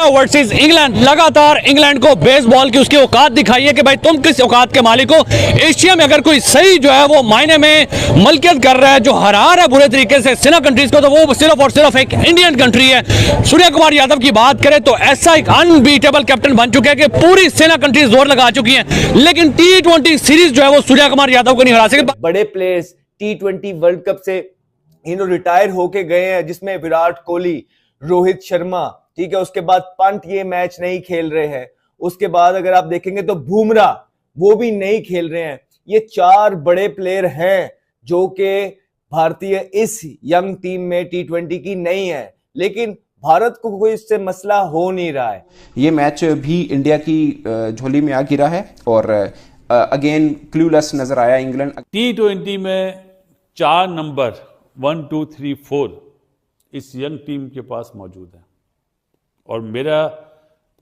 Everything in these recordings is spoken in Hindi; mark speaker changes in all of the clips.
Speaker 1: Versus England. लगातार इंग्लैंड को बेसबॉल की उसकी औकात दिखाई है कि भाई तुम किस औकात के मालिक हो। एशिया में अगर कोई सही जो है वो मायने में मलकियत कर रहा है, जो हरा रहा है बुरे तरीके से सिना कंट्रीज को, तो वो सिर्फ और सिर्फ एक इंडियन कंट्री है। सूर्या कुमार यादव की बात करें तो ऐसा एक अनबीटेबल कैप्टन बन चुके हैं कि पूरी सेना कंट्रीज जोर लगा चुकी हैं, लेकिन T20 सीरीज जो है वो सूर्या कुमार यादव को नहीं हरा सके।
Speaker 2: बड़े प्लेयर्स T20 वर्ल्ड कप से रिटायर होके गए हैं, जिसमें विराट कोहली, रोहित शर्मा, ठीक है, उसके बाद पंत ये मैच नहीं खेल रहे हैं। उसके बाद अगर आप देखेंगे तो बुमराह वो भी नहीं खेल रहे हैं। ये 4 बड़े प्लेयर हैं जो कि भारतीय इस यंग टीम में T20 की नहीं है, लेकिन भारत को कोई इससे मसला हो नहीं रहा है।
Speaker 3: ये मैच भी इंडिया की झोली में आ गिरा है और अगेन क्लूलेस नजर आया इंग्लैंड।
Speaker 4: T20 में 4 नंबर 1, 2, 3, 4 इस यंग टीम के पास मौजूद है और मेरा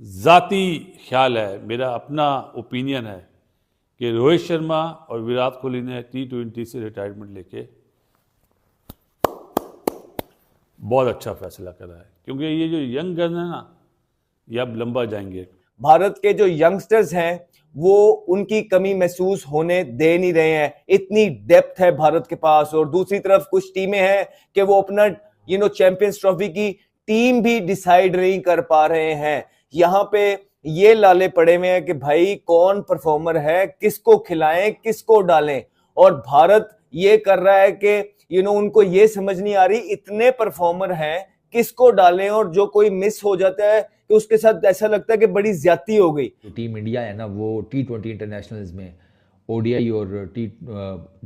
Speaker 4: जाती ख्याल है, मेरा अपना ओपिनियन है कि रोहित शर्मा और विराट कोहली ने T20 से रिटायरमेंट लेके बहुत अच्छा फैसला करा है, क्योंकि ये जो यंग गन है ना, ये अब लंबा जाएंगे।
Speaker 2: भारत के जो यंगस्टर्स हैं वो उनकी कमी महसूस होने दे नहीं रहे हैं। इतनी डेप्थ है भारत के पास, और दूसरी तरफ कुछ टीमें हैं कि वो अपना चैंपियंस ट्रॉफी की टीम भी डिसाइड नहीं कर पा रहे हैं। यहाँ पे ये लाले पड़े हुए हैं कि भाई कौन परफॉर्मर है, किसको खिलाएं, किसको डालें, और भारत ये कर रहा है कि उनको ये समझ नहीं आ रही इतने परफॉर्मर हैं किसको डालें, और जो कोई मिस हो जाता है कि उसके साथ ऐसा लगता है कि बड़ी ज्यादती हो गई।
Speaker 5: टीम इंडिया है ना, वो T20 इंटरनेशनल्स में ODI और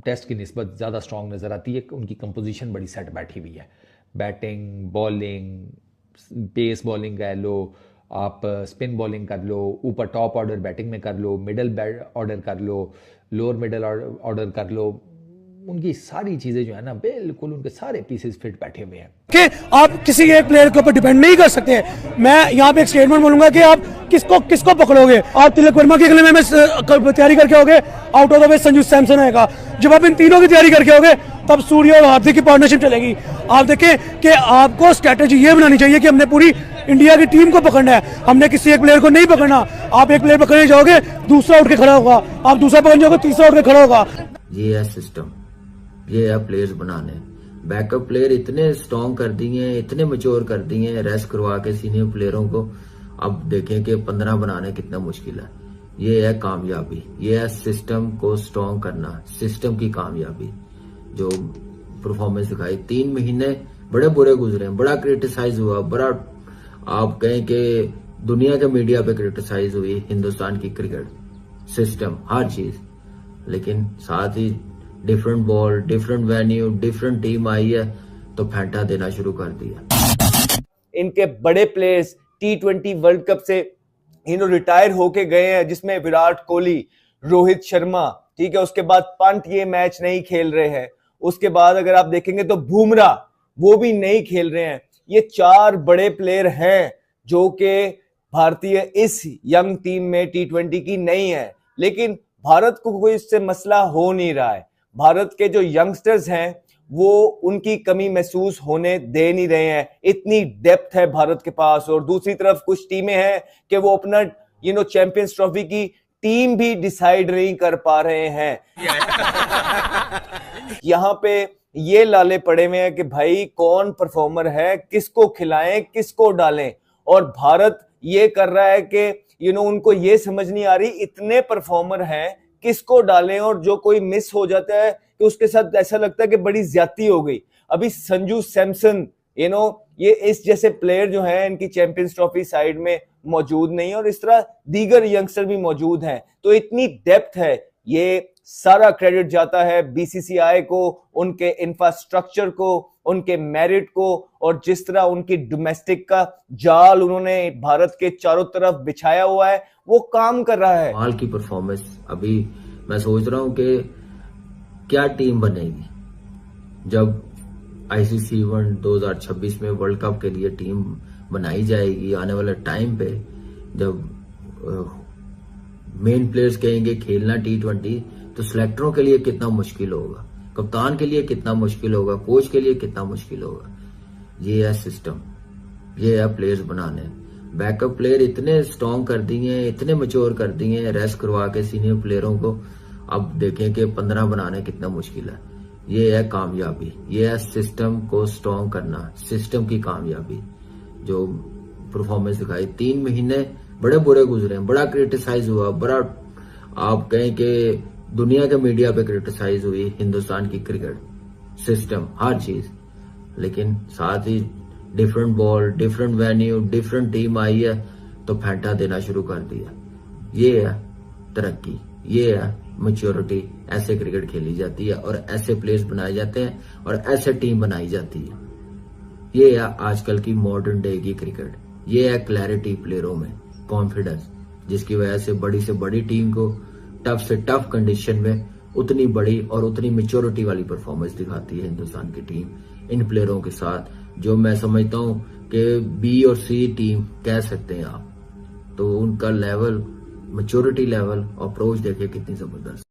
Speaker 5: टेस्ट की निस्बत ज़्यादा स्ट्रॉन्ग नज़र आती है। उनकी कंपोजिशन बड़ी सेट बैठी हुई है। बैटिंग, बॉलिंग, पेस बॉलिंग कह लो, आप स्पिन बॉलिंग कर लो, ऊपर टॉप ऑर्डर बैटिंग में कर लो, मिडल ऑर्डर कर लो, लोअर मिडल ऑर्डर कर लो, उनकी सारी चीज़ें जो है ना बिल्कुल उनके सारे पीसेस फिट बैठे हुए हैं
Speaker 6: कि आप किसी एक प्लेयर के ऊपर डिपेंड नहीं कर सकते। मैं यहाँ पे एक स्टेटमेंट बोलूंगा कि आप किसको पकड़ोगे। आप तिलक वर्मा के अगले में तैयारी करके आओगे, out of the way Sanju Samson आएगा। जब आप इन तीनों की तैयारी करके आओगे तब सूर्य और हार्दिक की पार्टनरशिप चलेगी। आप देखें कि आपको स्ट्रेटेजी ये बनानी चाहिए कि हमने पूरी इंडिया की टीम को पकड़ना है, हमने किसी एक प्लेयर को नहीं पकड़ना। आप एक प्लेयर पकड़ने जाओगे, दूसरा उठ के खड़ा होगा, आप दूसरा पकड़ने जाओगे, तीसरा उठ के खड़ा होगा।
Speaker 7: ये है सिस्टम, ये है प्लेयर्स बनाने। बैकअप प्लेयर इतने स्ट्रॉन्ग कर दिए हैं, इतने मैच्योर कर दिए हैं, रेस्ट करवा के सीनियर प्लेयरों को। अब देखें कि 15 बनाने कितना मुश्किल है। ये है कामयाबी, ये है सिस्टम को स्ट्रॉन्ग करना, सिस्टम की कामयाबी। जो परफॉर्मेंस दिखाई 3 महीने बड़े बुरे गुजरे, बड़ा क्रिटिसाइज हुआ, बड़ा आप कहें कि दुनिया के मीडिया पे क्रिटिसाइज हुई हिंदुस्तान की क्रिकेट सिस्टम, हर चीज, लेकिन साथ ही different ball, different venue, different team आई है तो फैंटा देना शुरू कर दिया।
Speaker 2: इनके बड़े प्लेयर्स T20 वर्ल्ड कप से रिटायर होके गए हैं, जिसमें विराट कोहली, रोहित शर्मा, ठीक है, उसके बाद पंत ये मैच नहीं खेल रहे हैं। उसके बाद अगर आप देखेंगे तो बुमराह वो भी नहीं खेल रहे हैं। ये 4 बड़े प्लेयर हैं जो कि भारतीय इस यंग टीम में T20 की नहीं है, लेकिन भारत को कोई इससे मसला हो नहीं रहा है। भारत के जो यंगस्टर्स हैं वो उनकी कमी महसूस होने दे नहीं रहे हैं। इतनी डेप्थ है भारत के पास, और दूसरी तरफ कुछ टीमें हैं कि वो अपना चैंपियंस ट्रॉफी की टीम भी डिसाइड नहीं कर पा रहे हैं। यहाँ पे ये लाले पड़े हुए हैं कि भाई कौन परफॉर्मर है, किसको खिलाएं, किसको डालें, और भारत ये कर रहा है कि उनको ये समझ नहीं आ रही इतने परफॉर्मर हैं किसको डालें, और जो कोई मिस हो जाता है कि उसके साथ ऐसा लगता है कि बड़ी ज्यादती हो गई। अभी संजू सैमसन ये इस जैसे प्लेयर जो हैं इनकी चैंपियंस ट्रॉफी साइड में मौजूद नहीं है, और इस तरह दीगर यंगस्टर भी मौजूद हैं। तो इतनी डेप्थ है, ये सारा क्रेडिट जाता है BCCI को, उनके इंफ्रास्ट्रक्चर को, उनके मेरिट को, और जिस तरह उनकी डोमेस्टिक का जाल उन्होंने भारत के चारों तरफ बिछाया हुआ है वो काम कर रहा है।
Speaker 7: हाल की परफॉर्मेंस, अभी मैं सोच रहा हूं कि क्या टीम बनेगी जब ICC 2026 में वर्ल्ड कप के लिए टीम बनाई जाएगी। आने वाले टाइम पे जब मेन प्लेयर्स कहेंगे खेलना T20, तो सिलेक्टरों के लिए कितना मुश्किल होगा, कप्तान के लिए कितना मुश्किल होगा, कोच के लिए कितना मुश्किल होगा। ये है सिस्टम, ये है प्लेयर्स बनाने। बैकअप प्लेयर इतने स्ट्रॉन्ग कर दिए हैं, इतने मैच्योर कर दिए हैं, रेस्ट करवा के सीनियर प्लेयरों को। अब देखें कि 15 बनाने कितना मुश्किल है। ये है कामयाबी, ये है सिस्टम को स्ट्रॉन्ग करना, सिस्टम की कामयाबी। जो परफॉर्मेंस दिखाई 3 महीने बड़े बुरे गुजरे, बड़ा क्रिटिसाइज हुआ, बड़ा आप कहें कि दुनिया के मीडिया पे क्रिटिसाइज हुई हिंदुस्तान की क्रिकेट सिस्टम, हर चीज। लेकिन साथ ही different ball, different venue, different team आई है तो फैंटा देना शुरू कर दिया। ये है तरक्की, ये है मैच्योरिटी। ऐसे क्रिकेट खेली जाती है और ऐसे प्लेयर्स बनाए जाते हैं और ऐसे टीम बनाई जाती है। ये है आजकल की मॉडर्न डे की क्रिकेट। ये है क्लैरिटी प्लेयरों में, कॉन्फिडेंस, जिसकी वजह से बड़ी टीम को टफ से टफ कंडीशन में उतनी बड़ी और उतनी मैच्योरिटी वाली परफॉर्मेंस दिखाती है हिंदुस्तान की टीम इन प्लेयरों के साथ, जो मैं समझता हूं कि बी और सी टीम कह सकते हैं आप। तो उनका लेवल, मैच्योरिटी लेवल, अप्रोच देखिए कितनी जबरदस्त।